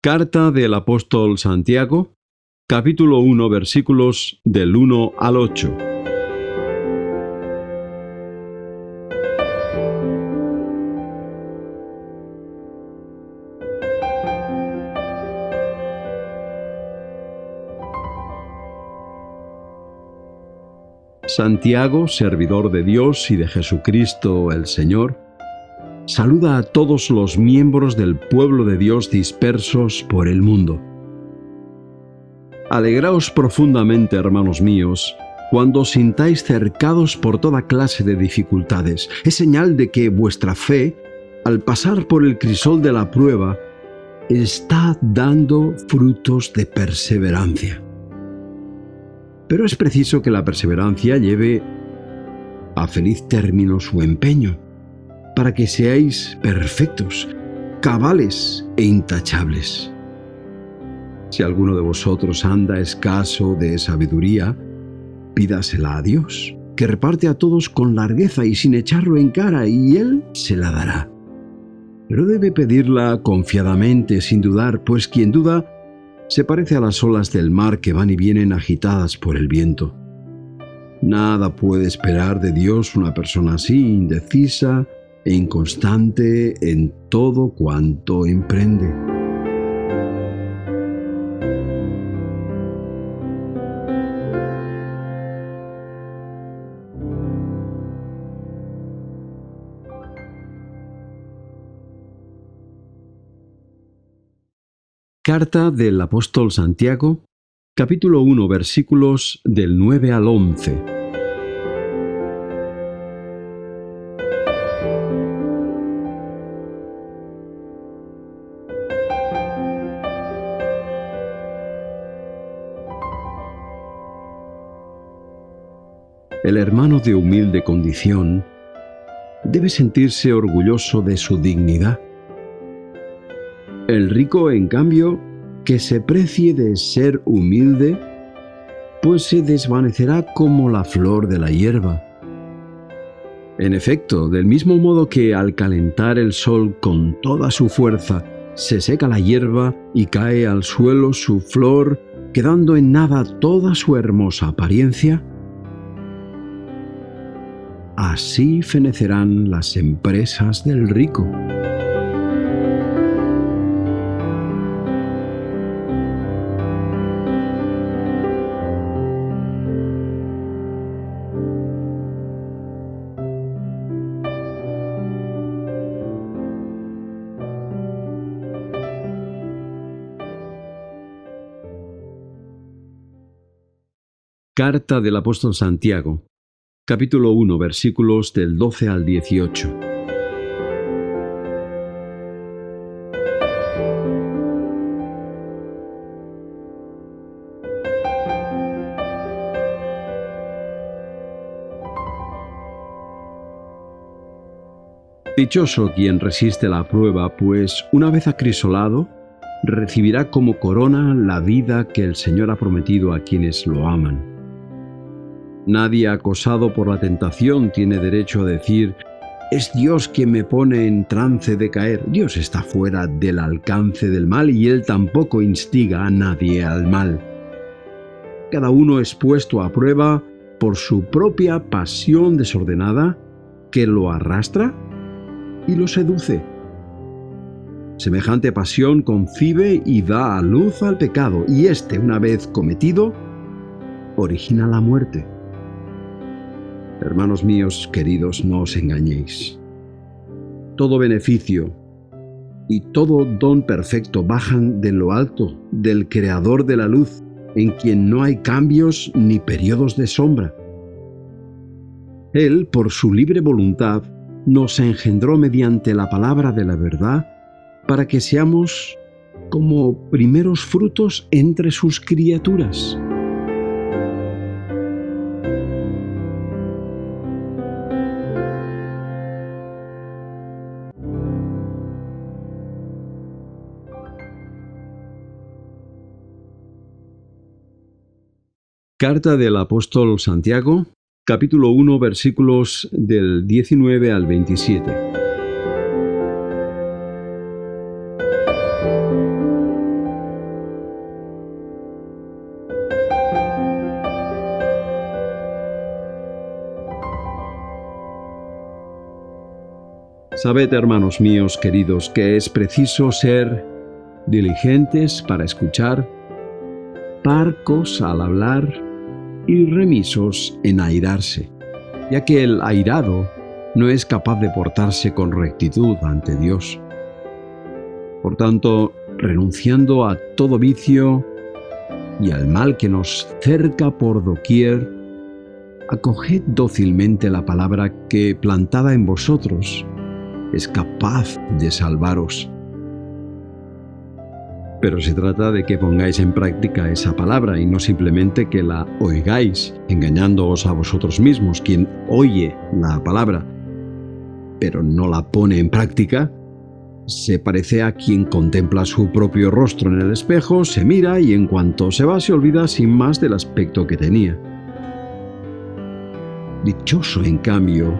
Carta del apóstol Santiago, capítulo 1, versículos del 1 al 8. Santiago, servidor de Dios y de Jesucristo el Señor, saluda a todos los miembros del pueblo de Dios dispersos por el mundo. Alegraos profundamente, hermanos míos, cuando os sintáis cercados por toda clase de dificultades. Es señal de que vuestra fe, al pasar por el crisol de la prueba, está dando frutos de perseverancia. Pero es preciso que la perseverancia lleve a feliz término su empeño, para que seáis perfectos, cabales e intachables. Si alguno de vosotros anda escaso de sabiduría, pídasela a Dios, que reparte a todos con largueza y sin echarlo en cara, y Él se la dará. Pero debe pedirla confiadamente, sin dudar, pues quien duda se parece a las olas del mar que van y vienen agitadas por el viento. Nada puede esperar de Dios una persona así, indecisa e inconstante en todo cuanto emprende. Carta del apóstol Santiago, capítulo 1, versículos del 9 al 11. El hermano de humilde condición debe sentirse orgulloso de su dignidad. El rico, en cambio, que se precie de ser humilde, pues se desvanecerá como la flor de la hierba. En efecto, del mismo modo que al calentar el sol con toda su fuerza se seca la hierba y cae al suelo su flor, quedando en nada toda su hermosa apariencia, así fenecerán las empresas del rico. Carta del apóstol Santiago, capítulo 1, versículos del 12 al 18. Dichoso quien resiste la prueba, pues una vez acrisolado, recibirá como corona la vida que el Señor ha prometido a quienes lo aman. Nadie acosado por la tentación tiene derecho a decir: «Es Dios quien me pone en trance de caer». Dios está fuera del alcance del mal y Él tampoco instiga a nadie al mal. Cada uno es puesto a prueba por su propia pasión desordenada que lo arrastra y lo seduce. Semejante pasión concibe y da a luz al pecado, y éste, una vez cometido, origina la muerte. Hermanos míos queridos, no os engañéis. Todo beneficio y todo don perfecto bajan de lo alto, del Creador de la luz, en quien no hay cambios ni periodos de sombra. Él, por su libre voluntad, nos engendró mediante la palabra de la verdad, para que seamos como primeros frutos entre sus criaturas. Carta del apóstol Santiago, capítulo 1, versículos del 19 al 27. Sabed, hermanos míos queridos, que es preciso ser diligentes para escuchar, parcos al hablar y remisos en airarse, ya que el airado no es capaz de portarse con rectitud ante Dios. Por tanto, renunciando a todo vicio y al mal que nos cerca por doquier, acoged dócilmente la palabra que, plantada en vosotros, es capaz de salvaros. Pero se trata de que pongáis en práctica esa palabra y no simplemente que la oigáis, engañándoos a vosotros mismos. Quien oye la palabra, pero no la pone en práctica, se parece a quien contempla su propio rostro en el espejo, se mira y en cuanto se va se olvida sin más del aspecto que tenía. Dichoso, en cambio,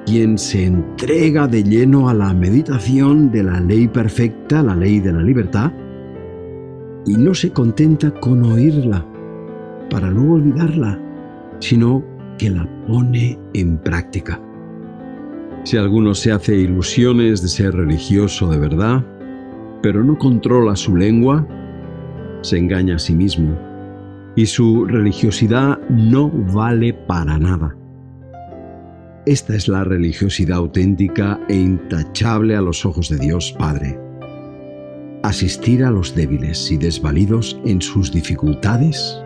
quien se entrega de lleno a la meditación de la ley perfecta, la ley de la libertad, y no se contenta con oírla para luego olvidarla, sino que la pone en práctica. Si alguno se hace ilusiones de ser religioso de verdad, pero no controla su lengua, se engaña a sí mismo, y su religiosidad no vale para nada. Esta es la religiosidad auténtica e intachable a los ojos de Dios Padre. Asistir a los débiles y desvalidos en sus dificultades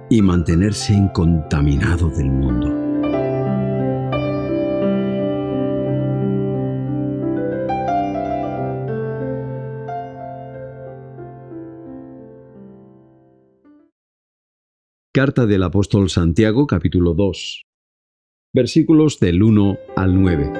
y mantenerse incontaminado del mundo. Carta del apóstol Santiago, capítulo 2, versículos del 1 al 9.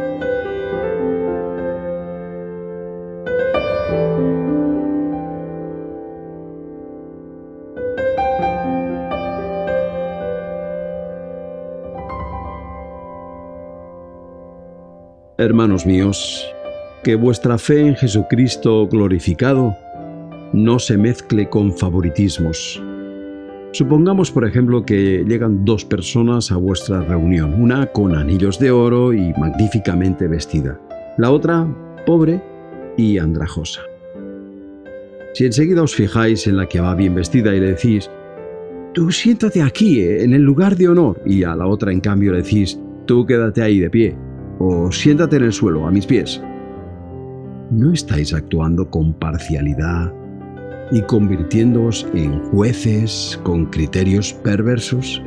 Hermanos míos, que vuestra fe en Jesucristo glorificado no se mezcle con favoritismos. Supongamos, por ejemplo, que llegan dos personas a vuestra reunión, una con anillos de oro y magníficamente vestida, la otra pobre y andrajosa. Si enseguida os fijáis en la que va bien vestida y le decís, tú siéntate aquí, en el lugar de honor, y a la otra en cambio le decís, tú quédate ahí de pie, o siéntate en el suelo, a mis pies, ¿no estáis actuando con parcialidad y convirtiéndoos en jueces con criterios perversos?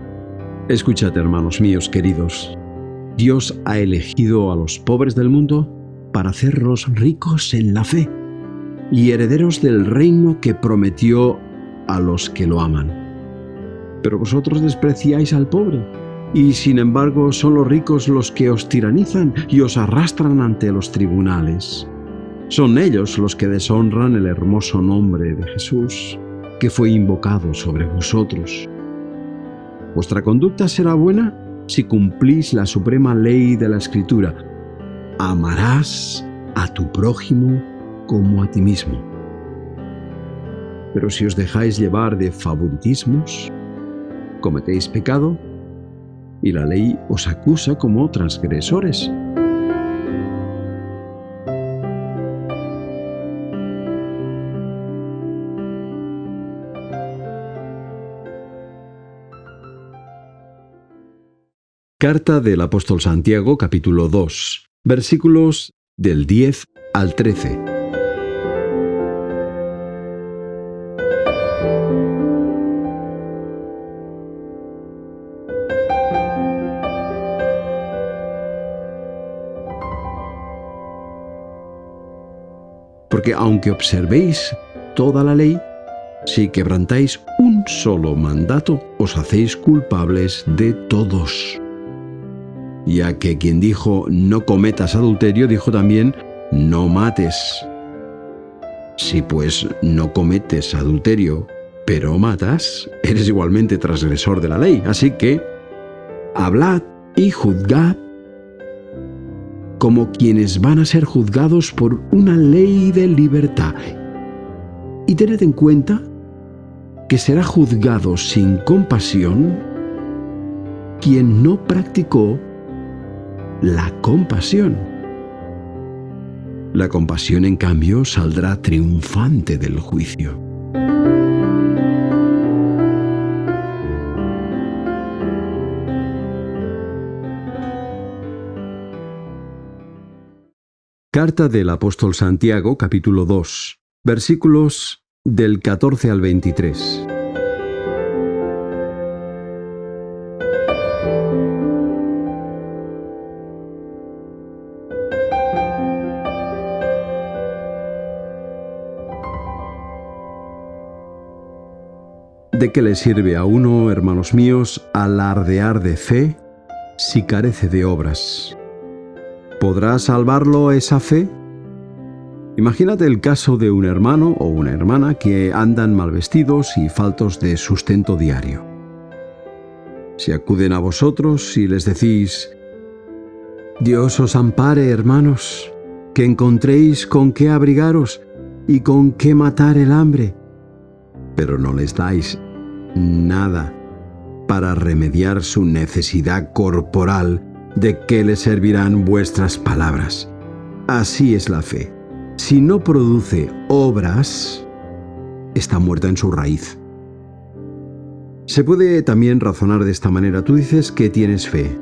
Escuchad, hermanos míos queridos, Dios ha elegido a los pobres del mundo para hacerlos ricos en la fe y herederos del reino que prometió a los que lo aman. Pero vosotros despreciáis al pobre, y sin embargo son los ricos los que os tiranizan y os arrastran ante los tribunales. Son ellos los que deshonran el hermoso nombre de Jesús, que fue invocado sobre vosotros. Vuestra conducta será buena si cumplís la suprema ley de la Escritura: amarás a tu prójimo como a ti mismo. Pero si os dejáis llevar de favoritismos, cometéis pecado y la ley os acusa como transgresores. Carta del apóstol Santiago, capítulo 2, versículos del 10 al 13. Porque aunque observéis toda la ley, si quebrantáis un solo mandato, os hacéis culpables de todos. Ya que quien dijo no cometas adulterio, dijo también no mates. Si pues no cometes adulterio, pero matas, eres igualmente transgresor de la ley. Así que hablad y juzgad como quienes van a ser juzgados por una ley de libertad. Y tened en cuenta que será juzgado sin compasión quien no practicó la compasión. La compasión, en cambio, saldrá triunfante del juicio. Carta del apóstol Santiago, capítulo 2, versículos del 14 al 23. ¿De qué le sirve a uno, hermanos míos, alardear de fe si carece de obras? ¿Podrá salvarlo esa fe? Imagínate el caso de un hermano o una hermana que andan mal vestidos y faltos de sustento diario. Si acuden a vosotros y les decís: Dios os ampare, hermanos, que encontréis con qué abrigaros y con qué matar el hambre, pero no les dais nada para remediar su necesidad corporal, ¿de qué les servirán vuestras palabras? Así es la fe. Si no produce obras, está muerta en su raíz. Se puede también razonar de esta manera. Tú dices que tienes fe.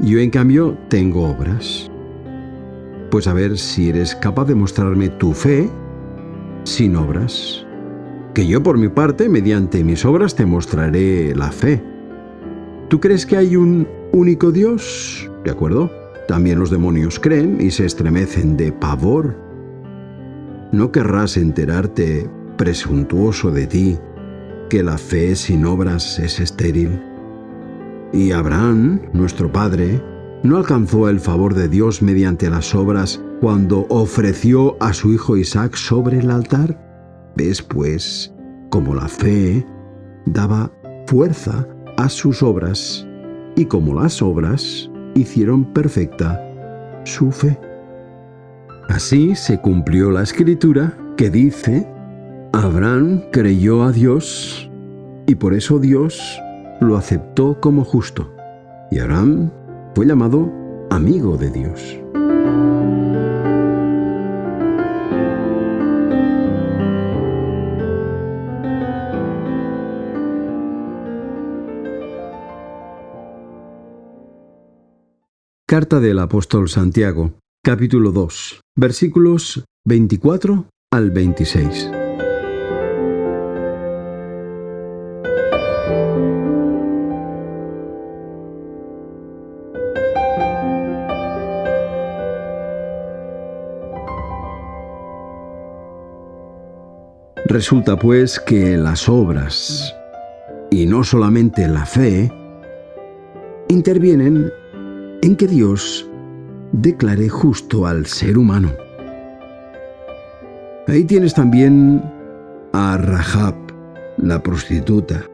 Yo, en cambio, tengo obras. Pues a ver si eres capaz de mostrarme tu fe sin obras. Que yo, por mi parte, mediante mis obras te mostraré la fe. ¿Tú crees que hay un único Dios? ¿De acuerdo? También los demonios creen y se estremecen de pavor. ¿No querrás enterarte, presuntuoso de ti, que la fe sin obras es estéril? Y Abraham, nuestro padre, ¿no alcanzó el favor de Dios mediante las obras cuando ofreció a su hijo Isaac sobre el altar? ¿Ves, pues, cómo la fe daba fuerza a sus obras y cómo las obras hicieron perfecta su fe? Así se cumplió la escritura que dice: Abraham creyó a Dios y por eso Dios lo aceptó como justo. Y Abraham fue llamado amigo de Dios. Carta del apóstol Santiago, capítulo 2, versículos 24 al 26. Resulta pues que las obras, y no solamente la fe, intervienen en que Dios declare justo al ser humano. Ahí tienes también a Rahab, la prostituta.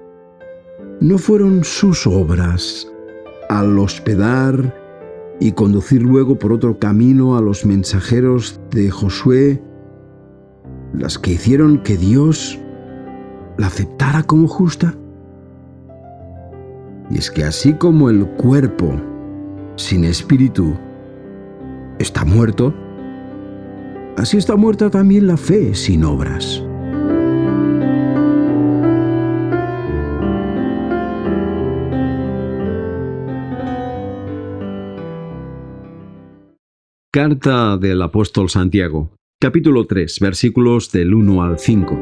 ¿No fueron sus obras al hospedar y conducir luego por otro camino a los mensajeros de Josué las que hicieron que Dios la aceptara como justa? Y es que así como el cuerpo sin espíritu está muerto, así está muerta también la fe sin obras. Carta del apóstol Santiago, capítulo 3, versículos del 1 al 5.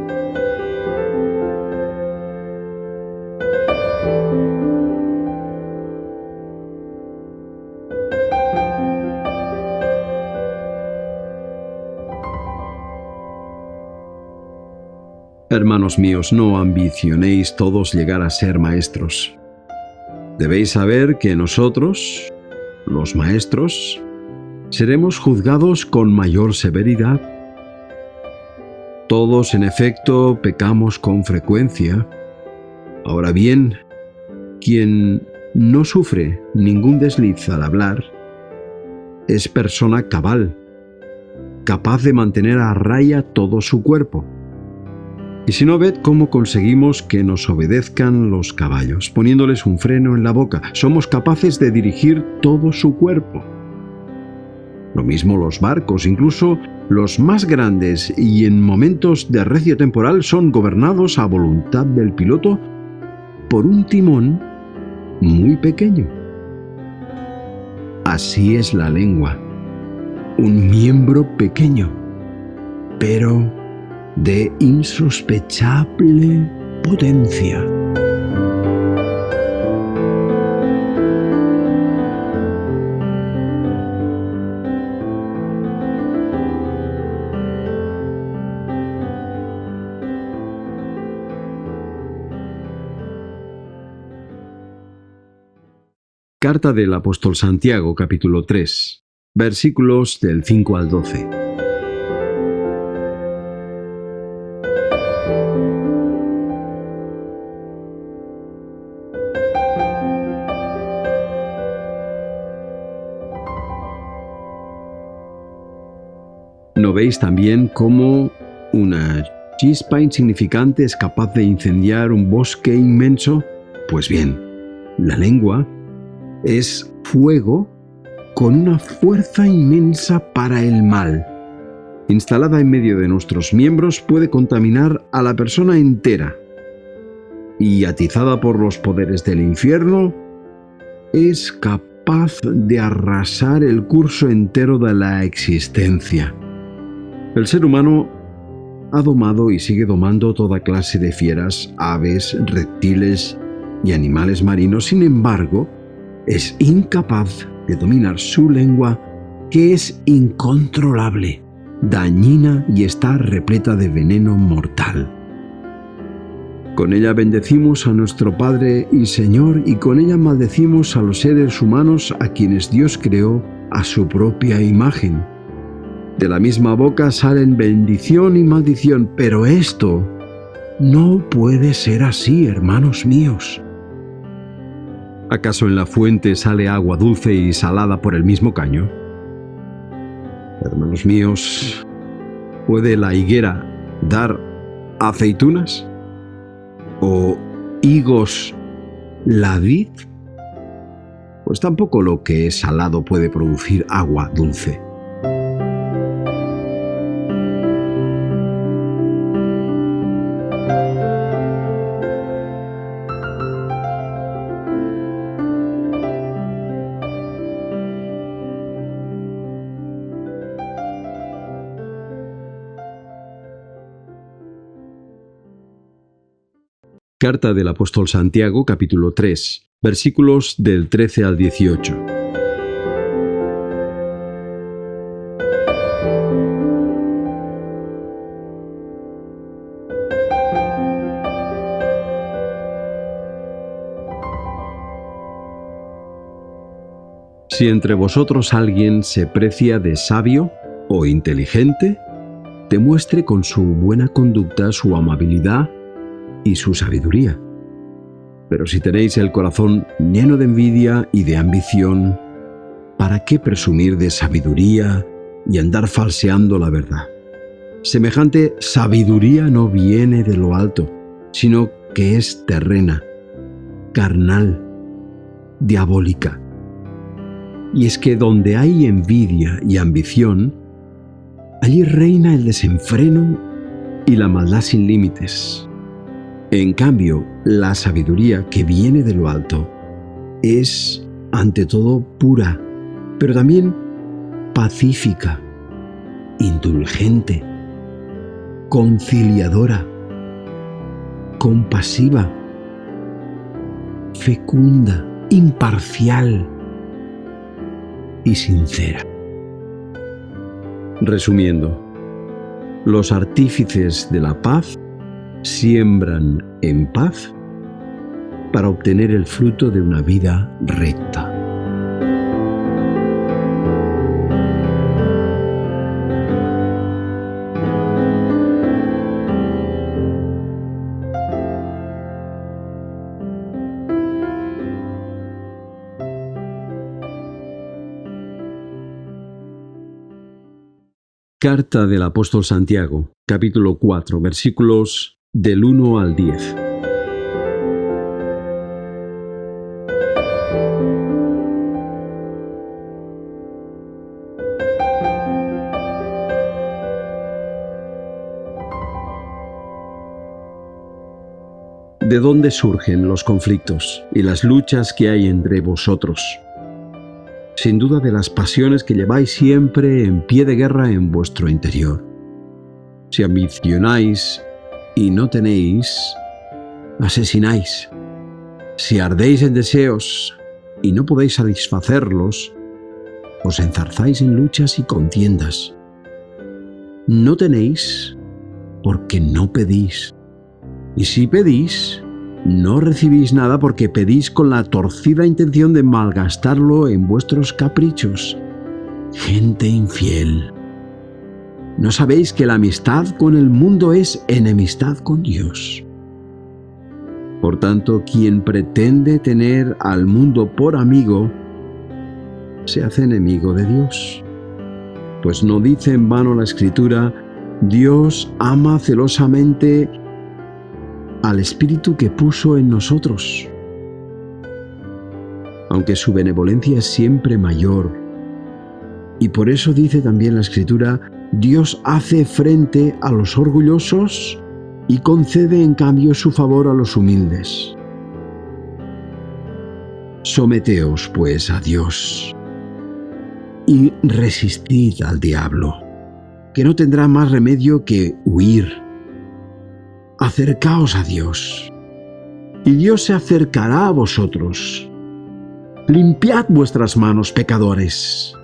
Hermanos míos, no ambicionéis todos llegar a ser maestros. Debéis saber que nosotros, los maestros, seremos juzgados con mayor severidad. Todos, en efecto, pecamos con frecuencia. Ahora bien, quien no sufre ningún desliz al hablar es persona cabal, capaz de mantener a raya todo su cuerpo. Y si no, ved cómo conseguimos que nos obedezcan los caballos, poniéndoles un freno en la boca. Somos capaces de dirigir todo su cuerpo. Lo mismo los barcos, incluso los más grandes y en momentos de recio temporal son gobernados a voluntad del piloto por un timón muy pequeño. Así es la lengua, un miembro pequeño, pero de insospechable potencia. Carta del apóstol Santiago, capítulo 3, versículos del 5 al 12. ¿No veis también cómo una chispa insignificante es capaz de incendiar un bosque inmenso? Pues bien, la lengua es fuego con una fuerza inmensa para el mal. Instalada en medio de nuestros miembros, puede contaminar a la persona entera. Y atizada por los poderes del infierno, es capaz de arrasar el curso entero de la existencia. El ser humano ha domado y sigue domando toda clase de fieras, aves, reptiles y animales marinos. Sin embargo, es incapaz de dominar su lengua, que es incontrolable, dañina y está repleta de veneno mortal. Con ella bendecimos a nuestro Padre y Señor, y con ella maldecimos a los seres humanos a quienes Dios creó a su propia imagen. De la misma boca salen bendición y maldición, pero esto no puede ser así, hermanos míos. ¿Acaso en la fuente sale agua dulce y salada por el mismo caño? Hermanos míos, ¿puede la higuera dar aceitunas? ¿O higos la vid? Pues tampoco lo que es salado puede producir agua dulce. Carta del apóstol Santiago, capítulo 3, versículos del 13 al 18. Si entre vosotros alguien se precia de sabio o inteligente, demuestre con su buena conducta su amabilidad y su sabiduría. Pero si tenéis el corazón lleno de envidia y de ambición, ¿para qué presumir de sabiduría y andar falseando la verdad? Semejante sabiduría no viene de lo alto, sino que es terrena, carnal, diabólica. Y es que donde hay envidia y ambición, allí reina el desenfreno y la maldad sin límites. En cambio, la sabiduría que viene de lo alto es, ante todo, pura, pero también pacífica, indulgente, conciliadora, compasiva, fecunda, imparcial y sincera. Resumiendo, los artífices de la paz siembran en paz para obtener el fruto de una vida recta. Carta del apóstol Santiago, capítulo 4, versículos del 1 al 10. ¿De dónde surgen los conflictos y las luchas que hay entre vosotros? Sin duda de las pasiones que lleváis siempre en pie de guerra en vuestro interior. Si ambicionáis y no tenéis, asesináis. Si ardéis en deseos y no podéis satisfacerlos, os enzarzáis en luchas y contiendas. No tenéis porque no pedís. Y si pedís, no recibís nada porque pedís con la torcida intención de malgastarlo en vuestros caprichos. Gente infiel. ¿No sabéis que la amistad con el mundo es enemistad con Dios? Por tanto, quien pretende tener al mundo por amigo, se hace enemigo de Dios. Pues no dice en vano la Escritura: Dios ama celosamente al Espíritu que puso en nosotros. Aunque su benevolencia es siempre mayor. Y por eso dice también la Escritura: Dios hace frente a los orgullosos y concede en cambio su favor a los humildes. Someteos, pues, a Dios y resistid al diablo, que no tendrá más remedio que huir. Acercaos a Dios, y Dios se acercará a vosotros. Limpiad vuestras manos, pecadores.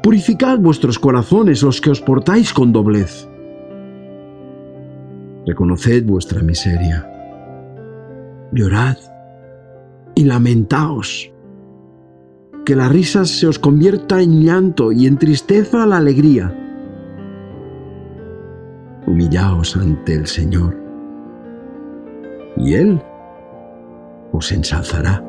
Purificad vuestros corazones, los que os portáis con doblez. Reconoced vuestra miseria. Llorad y lamentaos. Que la risa se os convierta en llanto y en tristeza la alegría. Humillaos ante el Señor, y Él os ensalzará.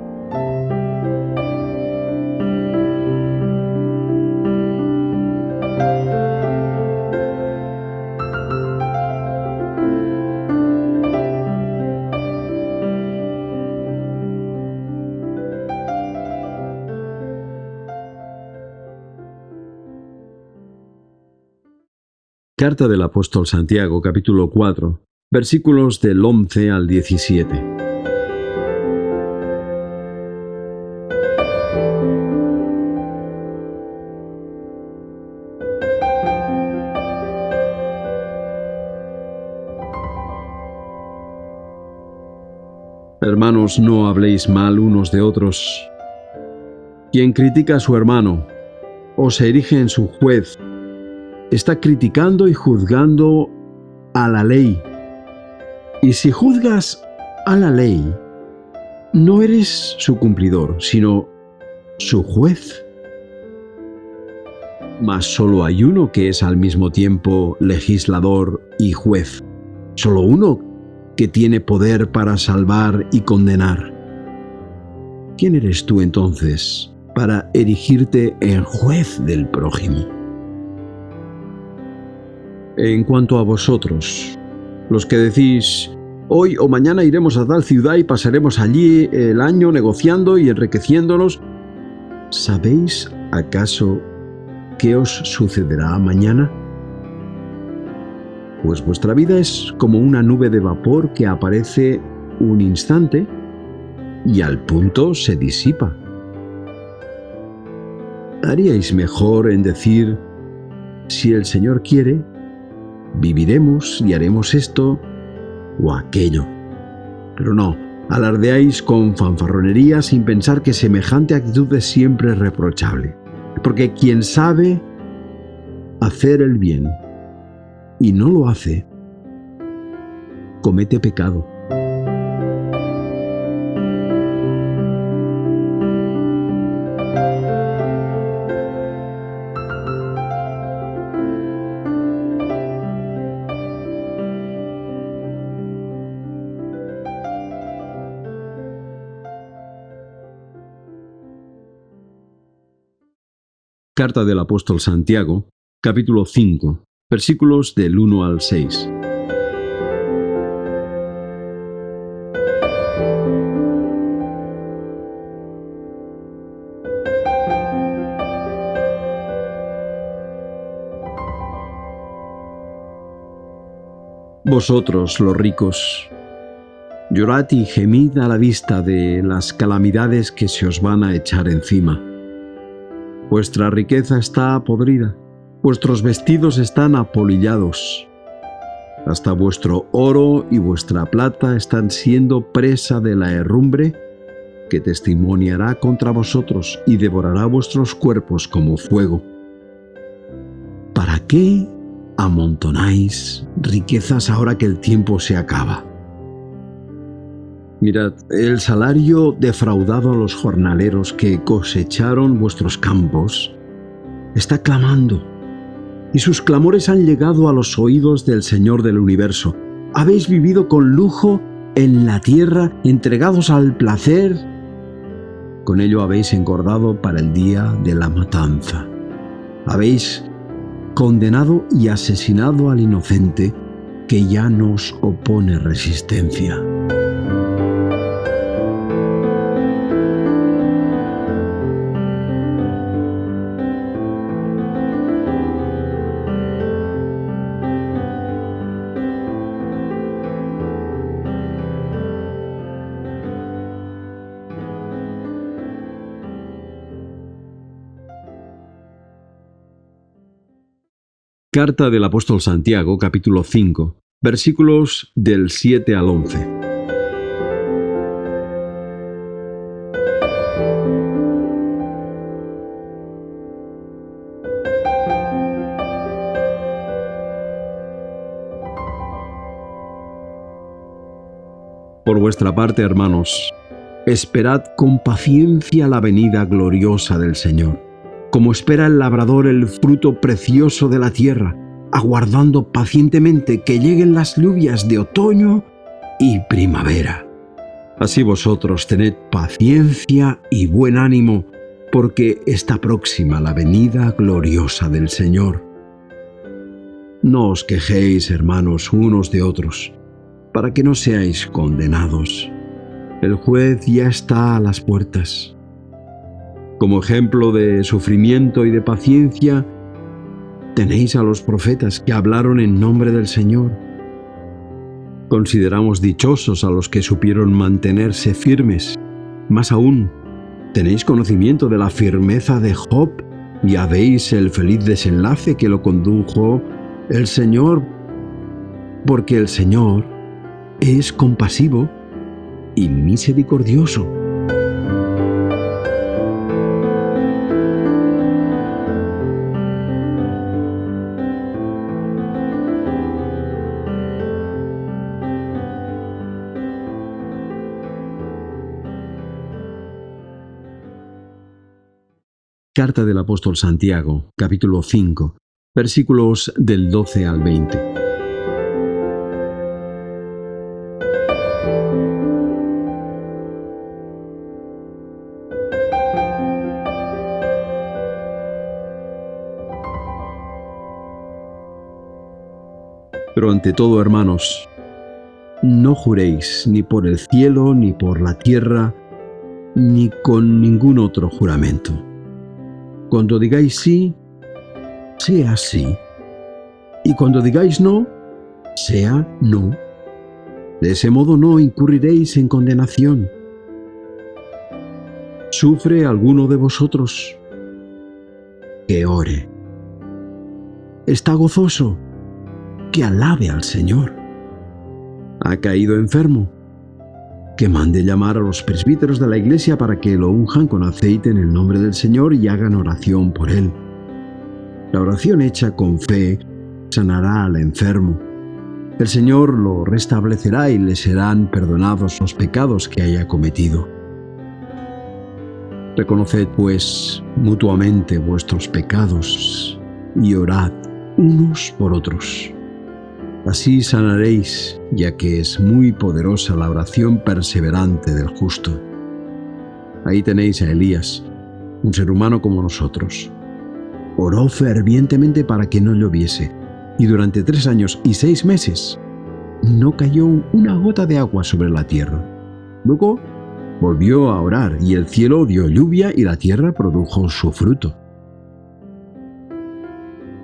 Carta del apóstol Santiago, capítulo 4, versículos del 11 al 17. Hermanos, no habléis mal unos de otros. Quien critica a su hermano o se erige en su juez, está criticando y juzgando a la ley. Y si juzgas a la ley, no eres su cumplidor, sino su juez. Mas solo hay uno que es al mismo tiempo legislador y juez. Solo uno que tiene poder para salvar y condenar. ¿Quién eres tú entonces para erigirte en juez del prójimo? En cuanto a vosotros, los que decís: hoy o mañana iremos a tal ciudad y pasaremos allí el año negociando y enriqueciéndonos, ¿sabéis acaso qué os sucederá mañana? Pues vuestra vida es como una nube de vapor que aparece un instante y al punto se disipa. Haríais mejor en decir: si el Señor quiere, viviremos y haremos esto o aquello. Pero no, alardeáis con fanfarronería sin pensar que semejante actitud es siempre reprochable. Porque quien sabe hacer el bien y no lo hace, comete pecado. Carta del apóstol Santiago, capítulo 5, versículos del 1 al 6. Vosotros, los ricos, Llorad y gemid a la vista de las calamidades que se os van a echar encima. Vuestra riqueza está podrida, vuestros vestidos están apolillados. Hasta vuestro oro y vuestra plata están siendo presa de la herrumbre que testimoniará contra vosotros y devorará vuestros cuerpos como fuego. ¿Para qué amontonáis riquezas ahora que el tiempo se acaba? Mirad, el salario defraudado a los jornaleros que cosecharon vuestros campos está clamando, y sus clamores han llegado a los oídos del Señor del universo. Habéis vivido con lujo en la tierra, entregados al placer. Con ello habéis engordado para el día de la matanza. Habéis condenado y asesinado al inocente que ya nos opone resistencia. Carta del apóstol Santiago, capítulo 5, versículos del 7 al 11. Por vuestra parte, hermanos, esperad con paciencia la venida gloriosa del Señor, como espera el labrador el fruto precioso de la tierra, aguardando pacientemente que lleguen las lluvias de otoño y primavera. Así vosotros tened paciencia y buen ánimo, porque está próxima la venida gloriosa del Señor. No os quejéis, hermanos, unos de otros, para que no seáis condenados. El juez ya está a las puertas. Como ejemplo de sufrimiento y de paciencia, tenéis a los profetas que hablaron en nombre del Señor. Consideramos dichosos a los que supieron mantenerse firmes. Más aún, tenéis conocimiento de la firmeza de Job y habéis el feliz desenlace que lo condujo el Señor, porque el Señor es compasivo y misericordioso. Carta del apóstol Santiago, capítulo 5, versículos del 12 al 20. Pero ante todo, hermanos, no juréis ni por el cielo, ni por la tierra, ni con ningún otro juramento. Cuando digáis sí, sea sí. Y cuando digáis no, sea no. De ese modo no incurriréis en condenación. ¿Sufre alguno de vosotros? Que ore. ¿Está gozoso? Que alabe al Señor. ¿Ha caído enfermo? Que mande llamar a los presbíteros de la iglesia para que lo unjan con aceite en el nombre del Señor y hagan oración por él. La oración hecha con fe sanará al enfermo. El Señor lo restablecerá y le serán perdonados los pecados que haya cometido. Reconoced, pues, mutuamente vuestros pecados y orad unos por otros. Así sanaréis, ya que es muy poderosa la oración perseverante del justo. Ahí tenéis a Elías, un ser humano como nosotros. Oró fervientemente para que no lloviese, y durante 3 años y 6 meses no cayó una gota de agua sobre la tierra. Luego volvió a orar, y el cielo dio lluvia y la tierra produjo su fruto.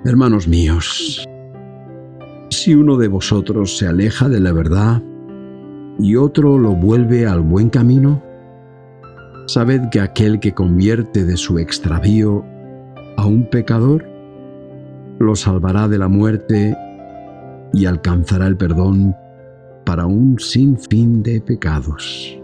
Hermanos míos, si uno de vosotros se aleja de la verdad y otro lo vuelve al buen camino? Sabed que aquel que convierte de su extravío a un pecador, lo salvará de la muerte y alcanzará el perdón para un sinfín de pecados.